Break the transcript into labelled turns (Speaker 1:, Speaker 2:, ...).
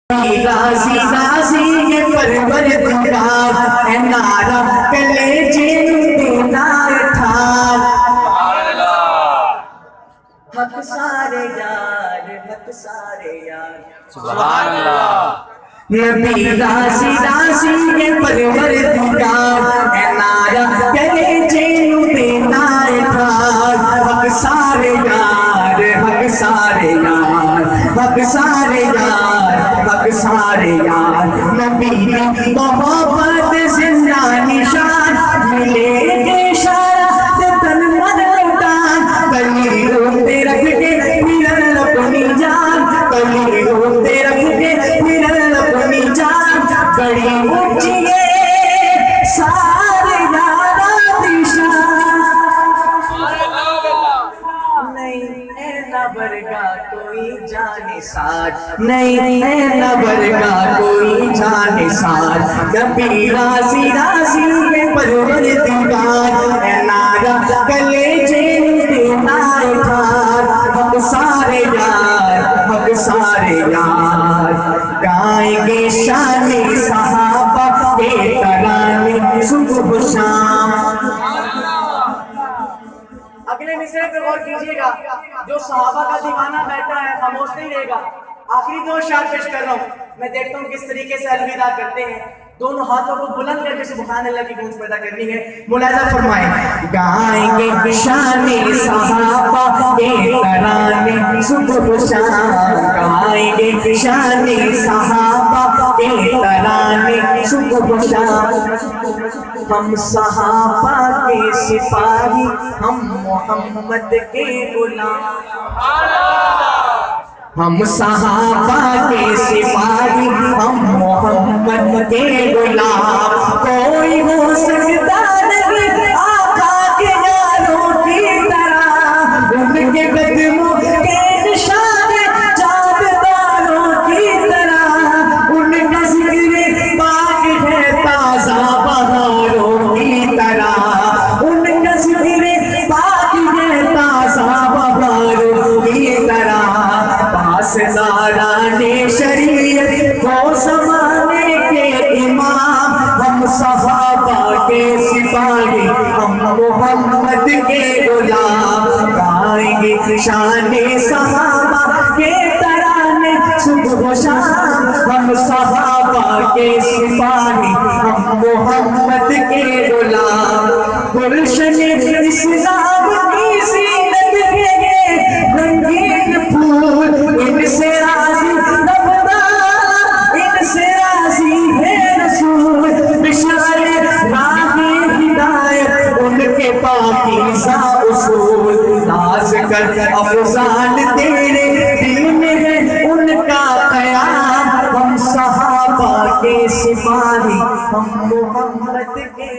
Speaker 1: راضی راضی یہ پروردگار اے نارا کلیجے دینا ٹھار حق سارے یار حق سارے یار
Speaker 2: سبحان اللہ
Speaker 1: نبی راضی راضی یہ پروردگار اے نارا کلیجے دینا ٹھار حق سارے یار حق سارے یار حق سارے یار حق سارے یار نبی محبت زندہ نشان ملے گے شارت تن من لٹان کلی روتے رکھ کے پھرن اپنی جان کلی روتے رکھ کے پھرن اپنی جان بڑی اونچی ہے سارے یارا دشان نہیں ہے نبرگا کوئی جان ساتھ نہیں ہے نبرگا کوئی جان ساتھ نبی راضی راضی میں پروردگار اے نارا کلیجے دینا ٹھار حق سارے یار حق سارے یار گائیں گے شان صحابہ کے ترانے صبح شام۔
Speaker 3: اگلے مصرعے پہ غور کیجئے گا، جو صحابہ کا دیوانہ بیٹھا ہے خاموش نہیں رہے گا۔ آخری دو اشعار پیش کر رہا ہوں، میں دیکھتا ہوں کس طریقے سے الوداع کرتے ہیں۔ دونوں ہاتھوں کو بلند کر کے سبحان اللہ کی گونج پیدا کرنی ہے، ملاحظہ فرمائیں۔
Speaker 1: گائیں گے شان صحابہ کے ترانے صبح شام، گائیں گے شان صحابہ کے ترانے صبح شام۔ ہم صحابہ کے سپاہی ہم محمد کے غلام، ہم صحابہ کے سپاہی ہم محمد کے غلام۔ کوئی ہو سکتا نہیں آقا کے یاروں کی طرح، ان کے قدموں کے نشان جاودانوں کی طرح، ان کا ذکر پاک ہے تازہ بہاروں کی طرح، ان کا ذکر پاک ہے تازہ بہاروں کی طرح۔ پاسداران شریعت کو زمانے کے امام، ہم صحابہ کے سپاہی ہم محمد کے غلام۔ گائیں گے شان صحابہ کے ترانے صبح و شام، ہم صحابہ کے سپاہی ہم محمد کے غلام۔ گلشن اسلام کی زینت کے رنگین پھول، ان سے راضی نبدار ان سے راضی ہے رسول، بشار راہ ہدایت ان کے پاکیزہ اصول۔ ناز کر افضال تیرے دل میں ہے ان کا قیام، ہم صحابہ کے سپاہی ہم محمد کے